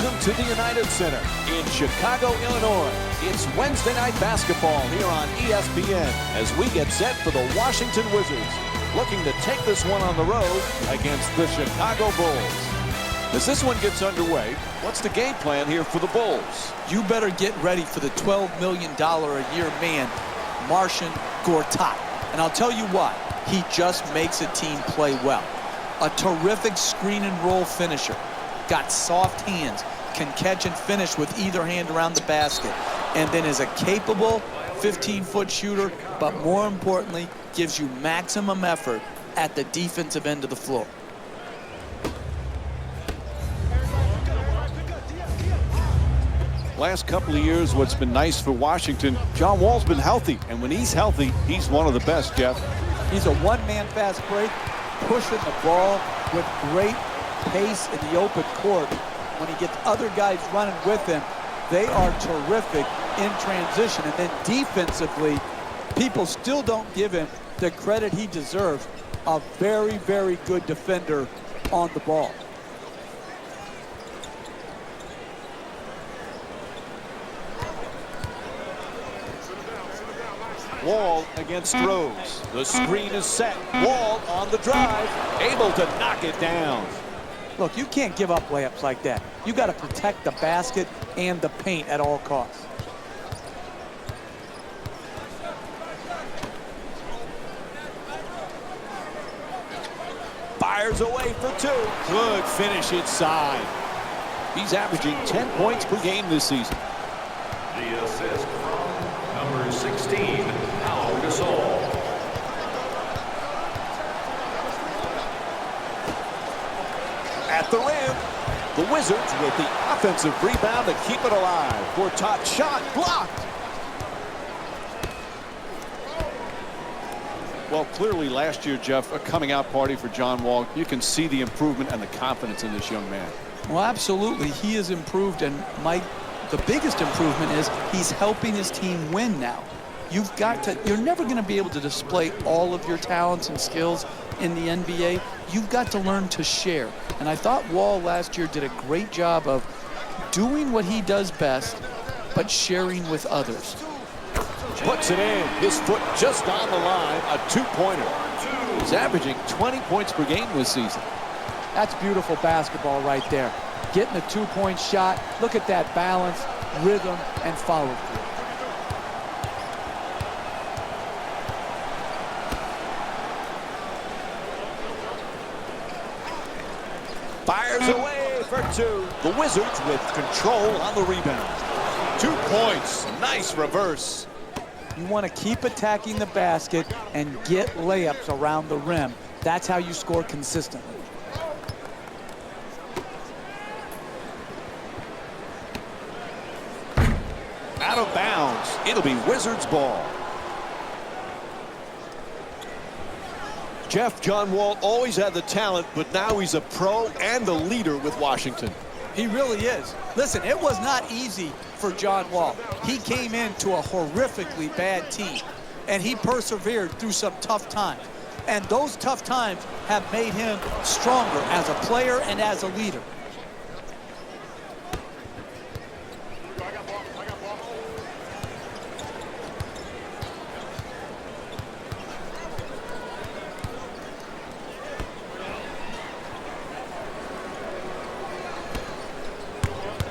Welcome to the United Center in Chicago, Illinois. It's Wednesday night basketball here on ESPN as we get set for the Washington Wizards, looking to take this one on the road against the Chicago Bulls. As this one gets underway, what's the game plan here for the Bulls? You better get ready for the $12 million a year man, Marcin Gortat. And I'll tell you what, he just makes a team play well. A terrific screen and roll finisher. Got soft hands, can catch and finish with either hand around the basket, and then is a capable 15-foot shooter, but more importantly, gives you maximum effort at the defensive end of the floor. Last couple of years, what's been nice for Washington, John Wall's been healthy, and when he's healthy, he's one of the best, Jeff. He's a one-man fast break, pushing the ball with great pace in the open court. When he gets other guys running with him, they are terrific in transition. And then defensively, people still don't give him the credit he deserves. A very, very good defender on the ball. Wall against Rose. The screen is set. Wall on the drive, able to knock it down. Look, you can't give up layups like that. You got to protect the basket and the paint at all costs. Fires away for two. Good finish inside. He's averaging 10 points per game this season. The assist from number 16, Pau Gasol. At the rim, the Wizards with the offensive rebound to keep it alive. Gortat shot blocked. Well, clearly last year, Jeff, a coming out party for John Wall. You can see the improvement and the confidence in this young man. Well, absolutely. He has improved, and Mike, the biggest improvement is he's helping his team win now. You're never going to be able to display all of your talents and skills in the NBA. You've got to learn to share. And I thought Wall last year did a great job of doing what he does best, but sharing with others. Puts it in. His foot just on the line. A two-pointer. He's averaging 20 points per game this season. That's beautiful basketball right there. Getting a two-point shot. Look at that balance, rhythm, and follow-through. Fires away for two. The Wizards with control on the rebound. 2 points. Nice reverse. You want to keep attacking the basket and get layups around the rim. That's how you score consistently. Out of bounds. It'll be Wizards ball. Jeff, John Wall always had the talent, but now he's a pro and a leader with Washington. He really is. Listen, it was not easy for John Wall. He came into a horrifically bad team, and he persevered through some tough times. And those tough times have made him stronger as a player and as a leader.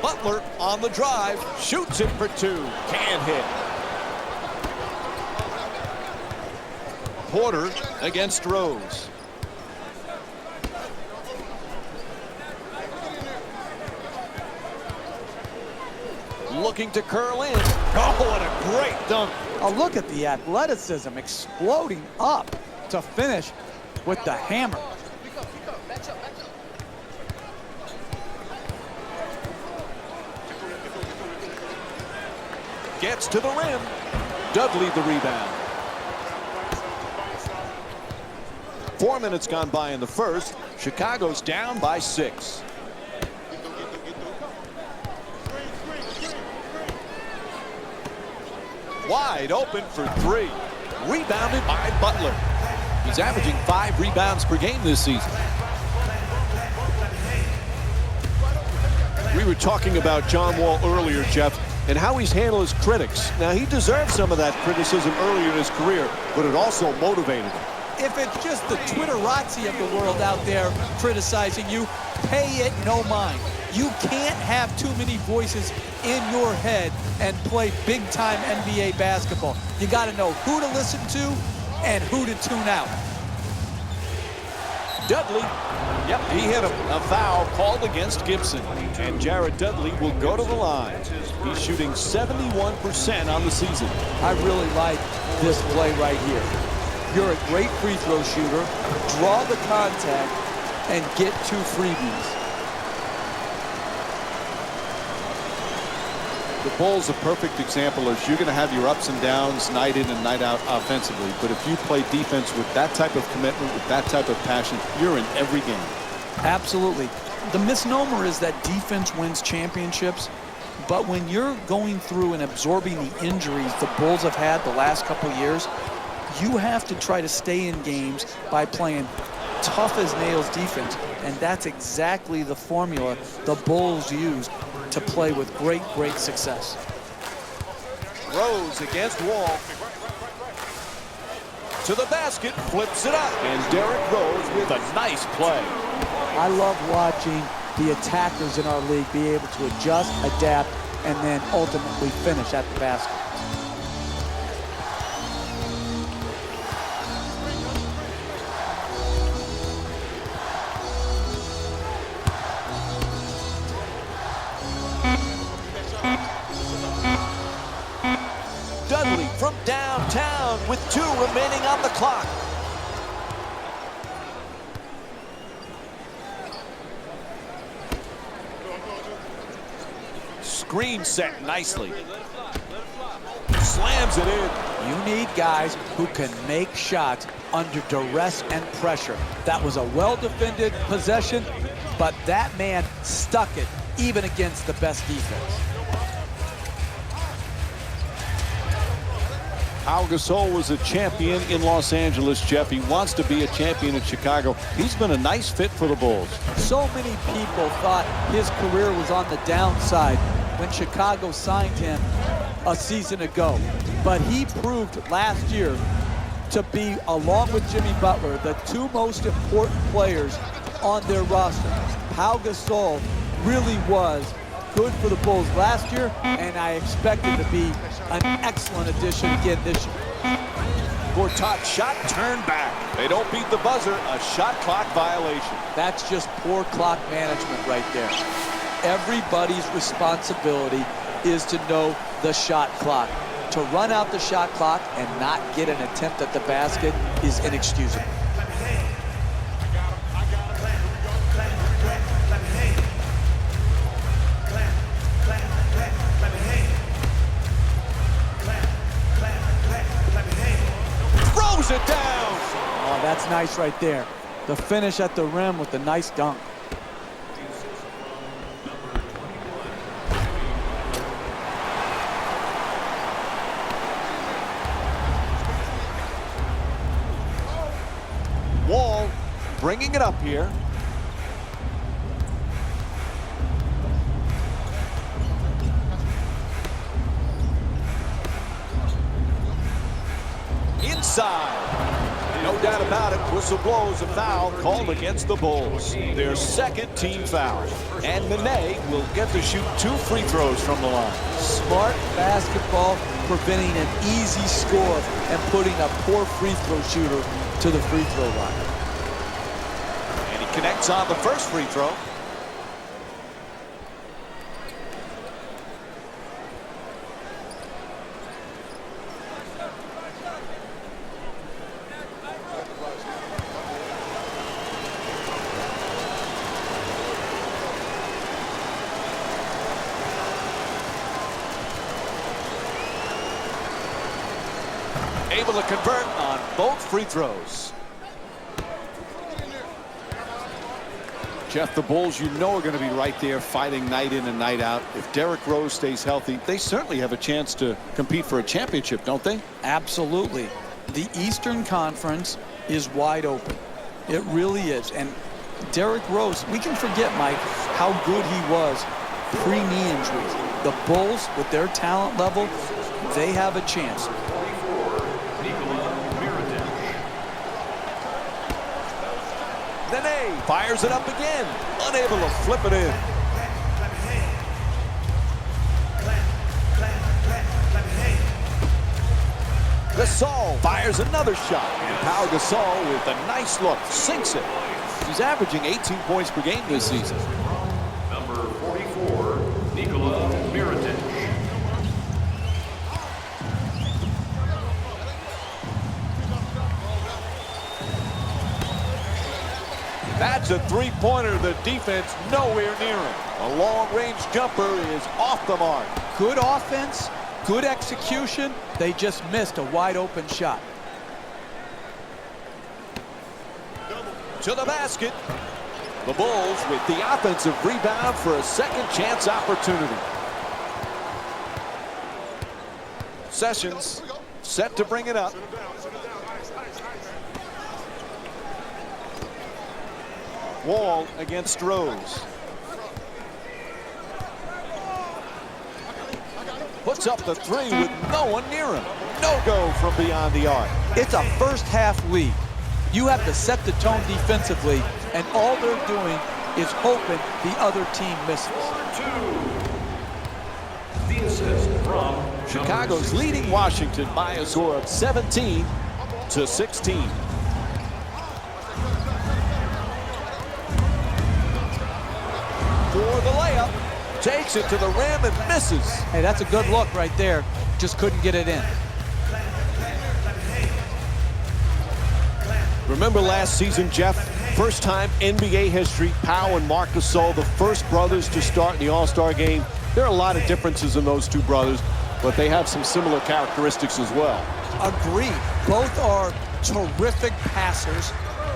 Butler on the drive, shoots it for two, can't hit. Porter against Rose. Looking to curl in. Oh, what a great dunk. Oh, look at the athleticism exploding up to finish with the hammer. Gets to the rim. Dudley the rebound. 4 minutes gone by in the first. Chicago's down by 6. Wide open for three. Rebounded by Butler. He's averaging 5 rebounds per game this season. We were talking about John Wall earlier, Jeff, and how he's handled his critics. Now, he deserved some of that criticism earlier in his career, but it also motivated him. If it's just the Twitterazzi of the world out there criticizing you, pay it no mind. You can't have too many voices in your head and play big-time NBA basketball. You got to know who to listen to and who to tune out. Dudley, yep, he hit him. A foul called against Gibson. And Jared Dudley will go to the line. He's shooting 71% on the season. I really like this play right here. You're a great free throw shooter. Draw the contact and get 2 freebies. The Bulls a perfect example is you're going to have your ups and downs night in and night out offensively. But if you play defense with that type of commitment, with that type of passion, you're in every game. Absolutely. The misnomer is that defense wins championships. But when you're going through and absorbing the injuries the Bulls have had the last couple years, you have to try to stay in games by playing tough as nails defense. And that's exactly the formula the Bulls used to play with great success. Rose against Wall. To the basket, flips it up. And Derrick Rose with a nice play. I love watching the attackers in our league be able to adjust, adapt, and then ultimately finish at the basket. Dudley from downtown with 2 remaining on the clock. Screen set nicely. Slams it in. You need guys who can make shots under duress and pressure. That was a well-defended possession, but that man stuck it even against the best defense. Pau Gasol was a champion in Los Angeles, Jeff. He wants to be a champion in Chicago. He's been a nice fit for the Bulls. So many people thought his career was on the downside when Chicago signed him a season ago. But he proved last year to be, along with Jimmy Butler, the 2 most important players on their roster. Pau Gasol really was good for the Bulls last year, and I expect him to be an excellent addition again this year. Gortat shot turned back. They don't beat the buzzer. A shot clock violation. That's just poor clock management right there. Everybody's responsibility is to know the shot clock. To run out the shot clock and not get an attempt at the basket is inexcusable. Throws it down. Oh, that's nice right there. The finish at the rim with the nice dunk. Wall bringing it up here. Inside. No doubt about it. Whistle blows, a foul called against the Bulls. Their second team foul. And Nene will get to shoot 2 free throws from the line. Smart basketball, preventing an easy score and putting a poor free throw shooter to the free throw line. And he connects on the first free throw. Able to convert on both free throws. Jeff, the Bulls, you know, are going to be right there fighting night in and night out. If Derrick Rose stays healthy, they certainly have a chance to compete for a championship, don't they? Absolutely. The Eastern Conference is wide open. It really is. And Derrick Rose, we can forget, Mike, how good he was pre-knee injuries. The Bulls, with their talent level, they have a chance. Nene fires it up again, unable to flip it in. Gasol fires another shot. And Pau Gasol with a nice look, sinks it. He's averaging 18 points per game this season. Number 44, Nikola Mirotic. That's a three-pointer. The defense nowhere near him. A long-range jumper is off the mark. Good offense, good execution. They just missed a wide-open shot. To the basket. The Bulls with the offensive rebound for a second chance opportunity. Sessions set to bring it up. Wall against Rose. Puts up the three with no one near him. No go from beyond the arc. It's a first-half lead. You have to set the tone defensively, and all they're doing is hoping the other team misses. The assist from Chicago's leading Washington by a score of 17-16. For the layup, takes it to the rim and misses. Hey, that's a good look right there. Just couldn't get it in. Remember last season, Jeff? First time NBA history, Pau and Marc Gasol, the first brothers to start in the All-Star game. There are a lot of differences in those two brothers, but they have some similar characteristics as well. Agreed. Both are terrific passers.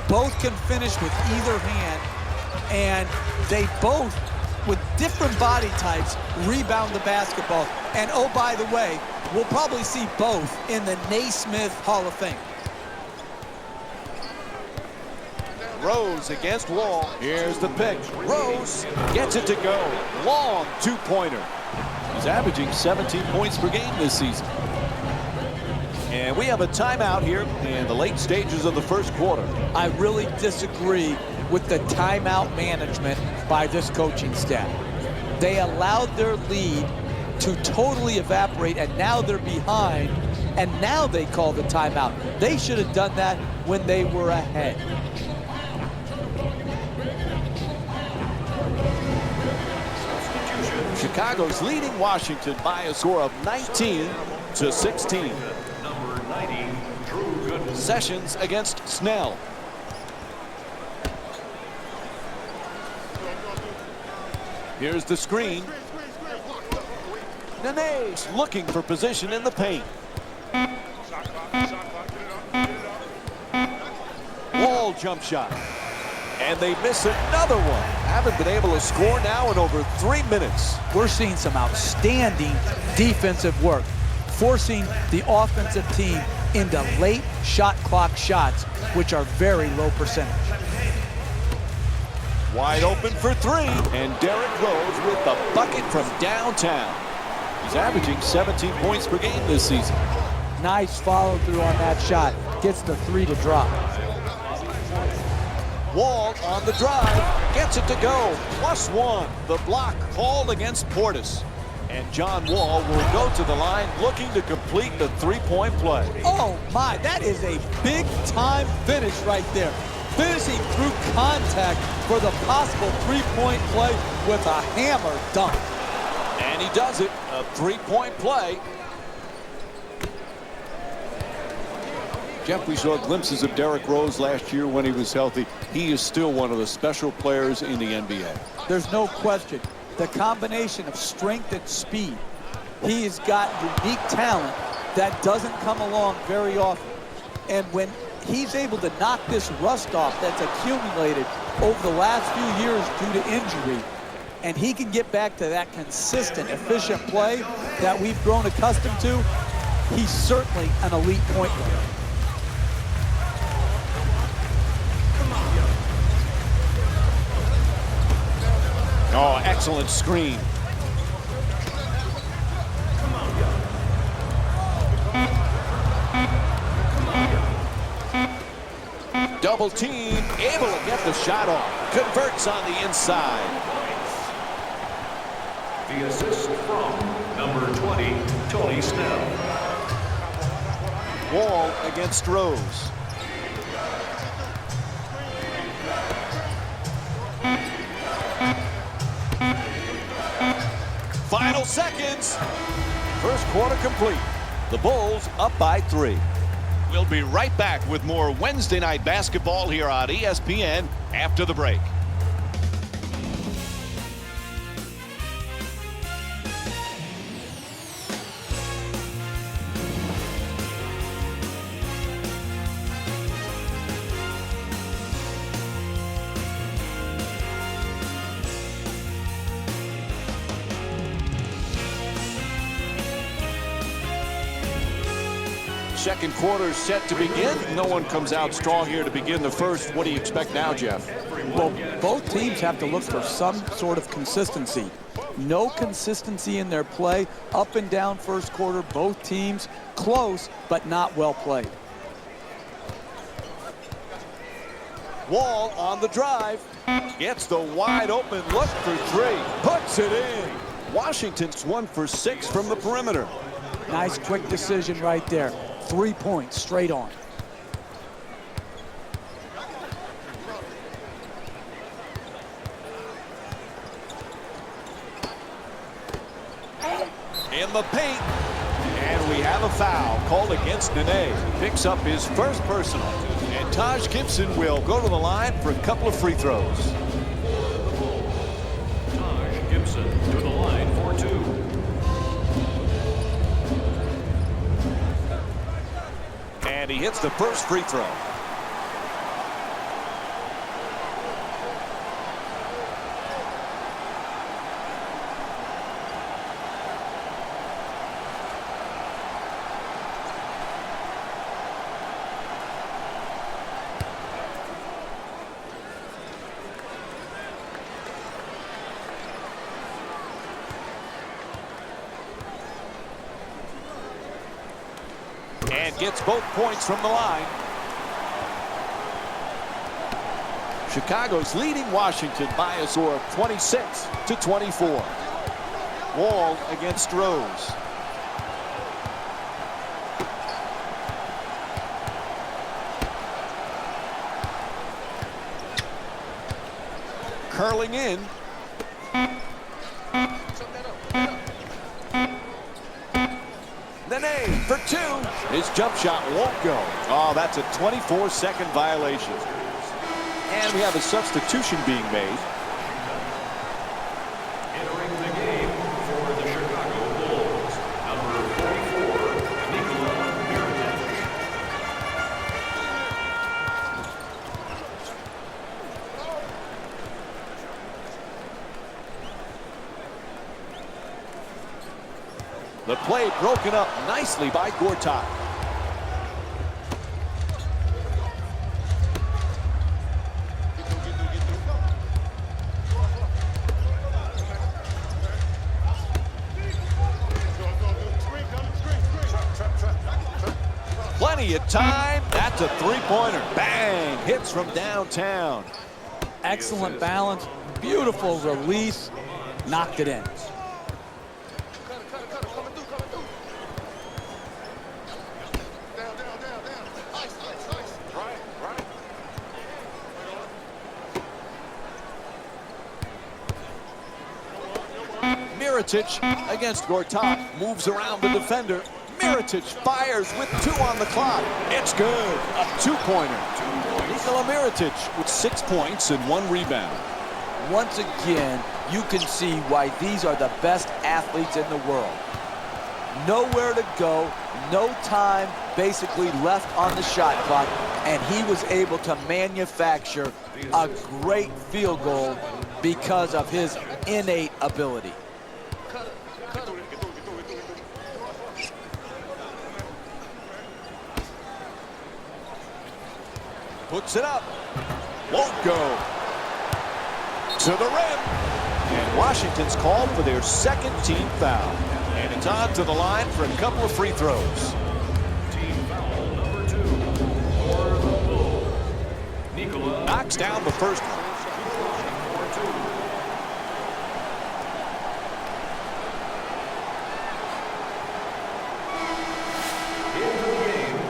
Both can finish with either hand. And they both, with different body types, rebound the basketball. And oh, by the way, we'll probably see both in the Naismith Hall of Fame. Rose against Wall. Here's the pick. Rose gets it to go. Long two-pointer. He's averaging 17 points per game this season. And we have a timeout here in the late stages of the first quarter. I really disagree with the timeout management by this coaching staff. They allowed their lead to totally evaporate, and now they're behind, and now they call the timeout. They should have done that when they were ahead. Chicago's leading Washington by a score of 19-16. number 90, Drew Gooden. Sessions against Snell. Here's the screen. Nene's looking for position in the paint. Wall jump shot. And they miss another one. Haven't been able to score now in over 3 minutes. We're seeing some outstanding defensive work, forcing the offensive team into late shot clock shots, which are very low percentage. Wide open for three. And Derrick Rose with the bucket from downtown. He's averaging 17 points per game this season. Nice follow through on that shot. Gets the three to drop. Wall on the drive, gets it to go. +1. The block called against Portis. And John Wall will go to the line looking to complete the three-point play. Oh my, that is a big time finish right there. Finishing through contact for the possible three-point play with a hammer dunk. And he does it, a three-point play. Jeff, we saw glimpses of Derrick Rose last year when he was healthy. He is still one of the special players in the NBA. There's no question. The combination of strength and speed. He has got unique talent that doesn't come along very often. And when he's able to knock this rust off that's accumulated over the last few years due to injury, and he can get back to that consistent, efficient play that we've grown accustomed to, he's certainly an elite point guard. Oh, excellent screen. Double team, able to get the shot off. Converts on the inside. The assist from number 20, Tony Snell. Wall against Rose. Final seconds. First quarter complete. The Bulls up by 3. We'll be right back with more Wednesday night basketball here on ESPN after the break. Second quarter set to begin. No one comes out strong here to begin the first. What do you expect now, Jeff? Well, both teams have to look for some sort of consistency. No consistency in their play. Up and down first quarter, both teams close, but not well played. Wall on the drive. Gets the wide open look for 3. Puts it in. Washington's 1 for 6 from the perimeter. Nice quick decision right there. 3 points straight on. In the paint. And we have a foul called against Nene. Picks up his first personal. And Taj Gibson will go to the line for a couple of free throws. Taj Gibson to the line for 2. And he hits the first free throw. And gets both points from the line. Chicago's leading Washington by a score of 26-24. Wall against Rose. Curling in. Nene for 2. His jump shot won't go. Oh, that's a 24-second violation. And we have a substitution being made. Entering the game for the Chicago Bulls, number 44, Nikola Mirotic. The play broken up nicely by Gortat. Plenty of time. That's a three-pointer. Bang! Hits from downtown. Excellent balance. Beautiful release. Knocked it in. Mirotic against Gortat. Moves around the defender. Mirotic fires with 2 on the clock. It's good. A 2-pointer. Nikola Mirotic with 6 points and 1 rebound. Once again, you can see why these are the best athletes in the world. Nowhere to go, no time basically left on the shot clock, and he was able to manufacture a great field goal because of his innate ability. Puts it up. Won't go. To the rim. And Washington's called for their second team foul. And it's on to the line for a couple of free throws. Team foul number 2 for the Bulls. Knocks down the first one.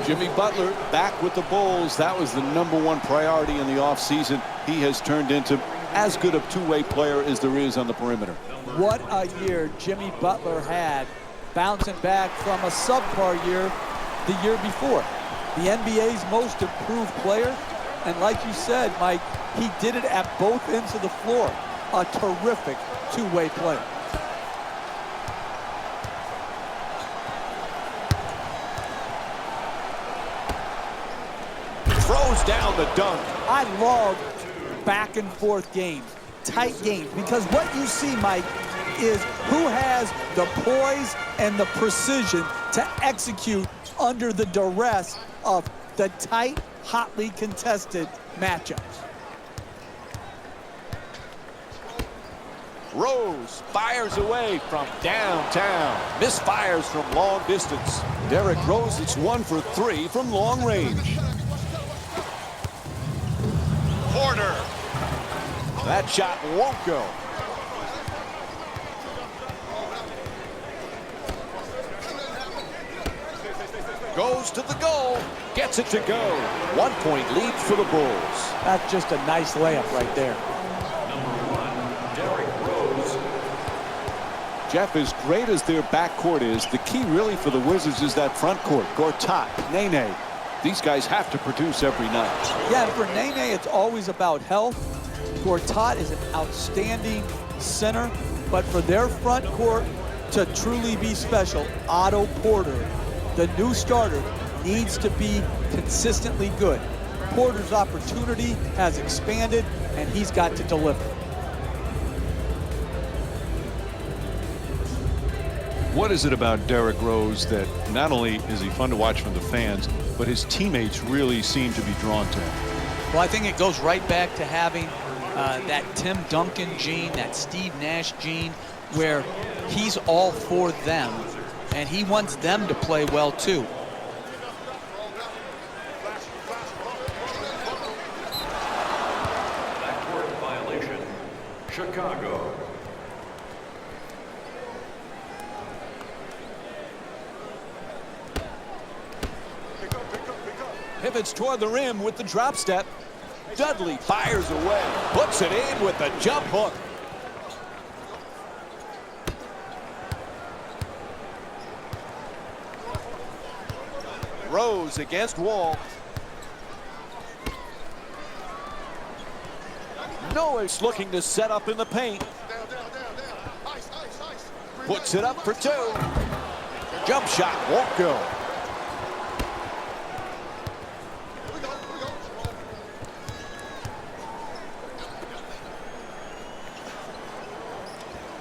Jimmy Butler back with the Bulls. That was the #1 priority in the offseason. He has turned into as good a two-way player as there is on the perimeter. What a year Jimmy Butler had, bouncing back from a subpar year the year before. The NBA's most improved player, and like you said, Mike, he did it at both ends of the floor. A terrific two-way player. Throws down the dunk. I love back and forth games, tight games, because what you see, Mike, is who has the poise and the precision to execute under the duress of the tight, hotly contested matchups. Rose fires away from downtown. Misfires from long distance. Derrick Rose, it's 1 for 3 from long range. Porter. That shot won't go. Goes to the goal. Gets it to go. 1-point lead for the Bulls. That's just a nice layup right there. Jeff, as great as their backcourt is, the key really for the Wizards is that front court. Gortat, Nene. These guys have to produce every night. Yeah, and for Nene, it's always about health. Gortat is an outstanding center, but for their front court to truly be special, Otto Porter, the new starter, needs to be consistently good. Porter's opportunity has expanded, and he's got to deliver. What is it about Derrick Rose that not only is he fun to watch from the fans, but his teammates really seem to be drawn to him? Well, I think it goes right back to having that Tim Duncan gene, that Steve Nash gene, where he's all for them, and he wants them to play well too. Backcourt violation. Chicago. Pivots toward the rim with the drop step. Dudley fires away. Puts it in with the jump hook. Rose against Wall. Noah's looking to set up in the paint. Puts it up for 2. Jump shot won't go.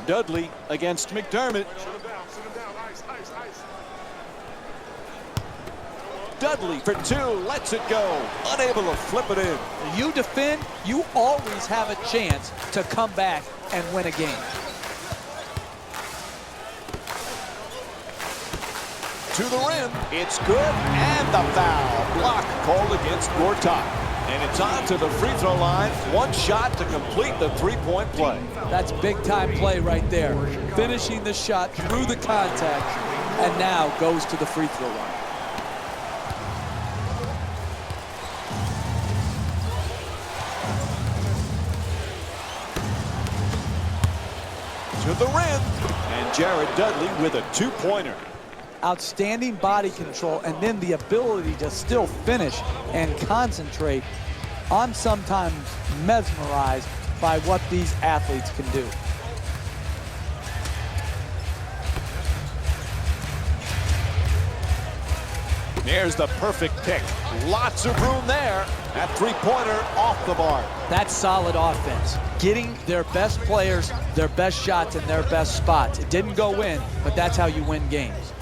Dudley against McDermott. Dudley for 2, lets it go. Unable to flip it in. You defend, you always have a chance to come back and win a game. To the rim, it's good, and the foul. Block called against Gortat. And it's on to the free throw line. One shot to complete the three-point play. That's big-time play right there. Finishing the shot through the contact, and now goes to the free throw line. To the rim, and Jared Dudley with a 2-pointer. Outstanding body control, and then the ability to still finish and concentrate. I'm sometimes mesmerized by what these athletes can do. There's the perfect pick. Lots of room there. That three-pointer off the mark. That's solid offense. Getting their best players, their best shots, in their best spots. It didn't go in, but that's how you win games.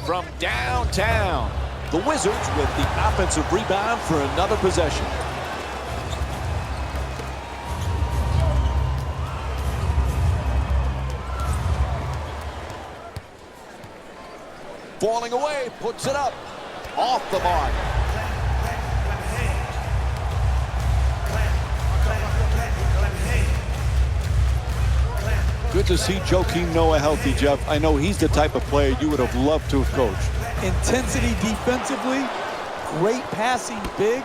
From downtown, the Wizards with the offensive rebound for another possession. Falling away, puts it up. Off the mark. good to see Joakim Noah healthy, Jeff. I know he's the type of player you would have loved to have coached. Intensity defensively, great passing big.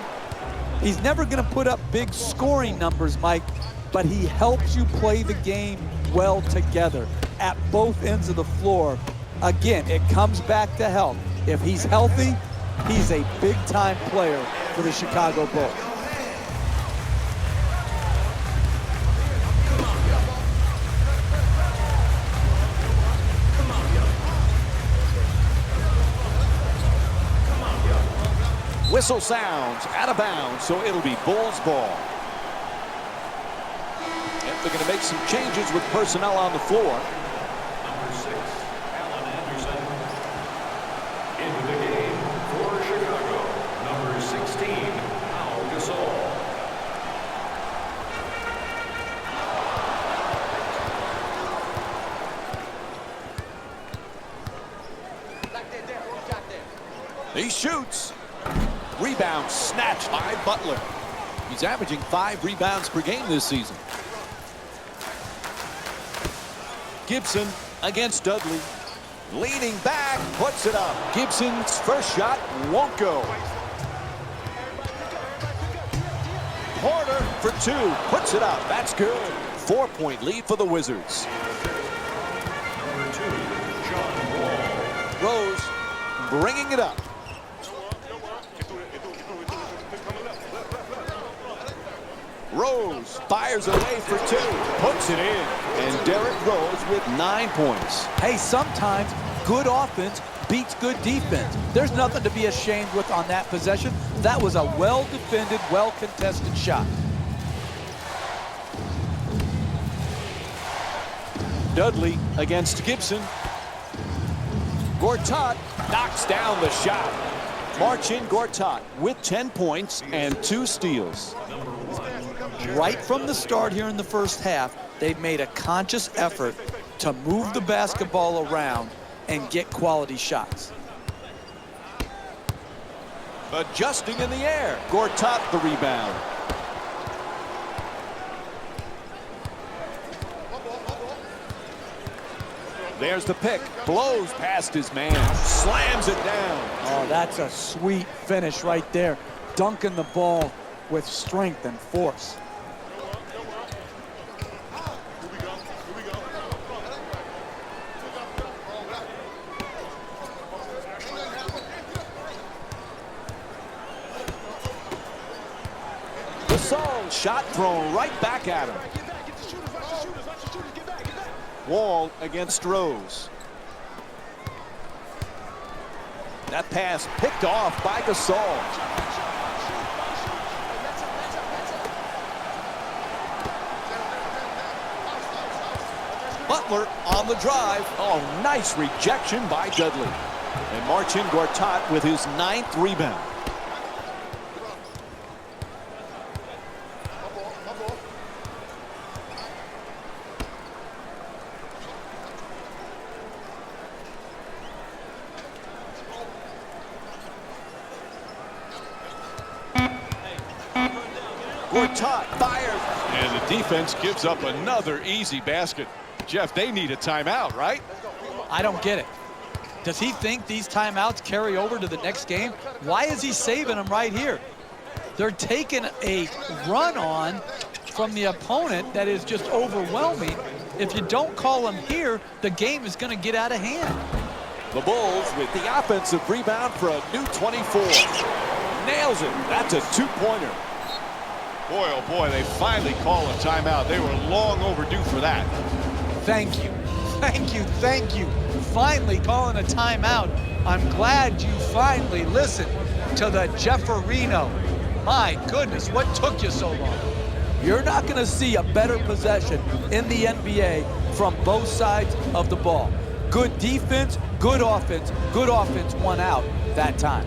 He's never going to put up big scoring numbers, Mike, but he helps you play the game well together at both ends of the floor. Again, it comes back to health. If he's healthy, he's a big-time player for the Chicago Bulls. Whistle sounds, out of bounds, so it'll be Bulls ball. And they're going to make some changes with personnel on the floor. Number 6, Alan Anderson. Into the game for Chicago, number 16, Pau Gasol. He shoots. Rebound snatched by Butler. He's averaging 5 rebounds per game this season. Gibson against Dudley. Leaning back, puts it up. Gibson's first shot won't go. Porter for 2, puts it up. That's good. 4-point lead for the Wizards. Number 2, John Wall. Rose bringing it up. Rose fires away for 2, puts it in, and Derrick Rose with 9 points. Hey, sometimes good offense beats good defense. There's nothing to be ashamed with on that possession. That was a well-defended, well-contested shot. Dudley against Gibson. Gortat knocks down the shot. Marcin Gortat with 10 points and 2 steals. Right from the start here in the first half, they've made a conscious effort to move the basketball around and get quality shots. Adjusting in the air. Gortat the rebound. There's the pick. Blows past his man. Slams it down. Oh, that's a sweet finish right there. Dunking the ball with strength and force. Gasol shot thrown right back at him. Wall against Rose. That pass picked off by Gasol. Butler on the drive. Oh, nice rejection by Dudley. And Marcin Gortat with his 9th rebound. Gortat fires. And the defense gives up another easy basket. Jeff, they need a timeout, right? I don't get it. Does he think these timeouts carry over to the next game? Why is he saving them right here? They're taking a run on from the opponent that is just overwhelming. If you don't call them here, the game is going to get out of hand. The Bulls with the offensive rebound for a new 24. Nails it. That's a 2-pointer. Boy, oh boy, they finally call a timeout. They were long overdue for that. Thank you. Thank you. Thank you. Finally calling a timeout. I'm glad you finally listened to the Jefferino. My goodness, what took you so long? You're not going to see a better possession in the NBA from both sides of the ball. Good defense, good offense won out that time.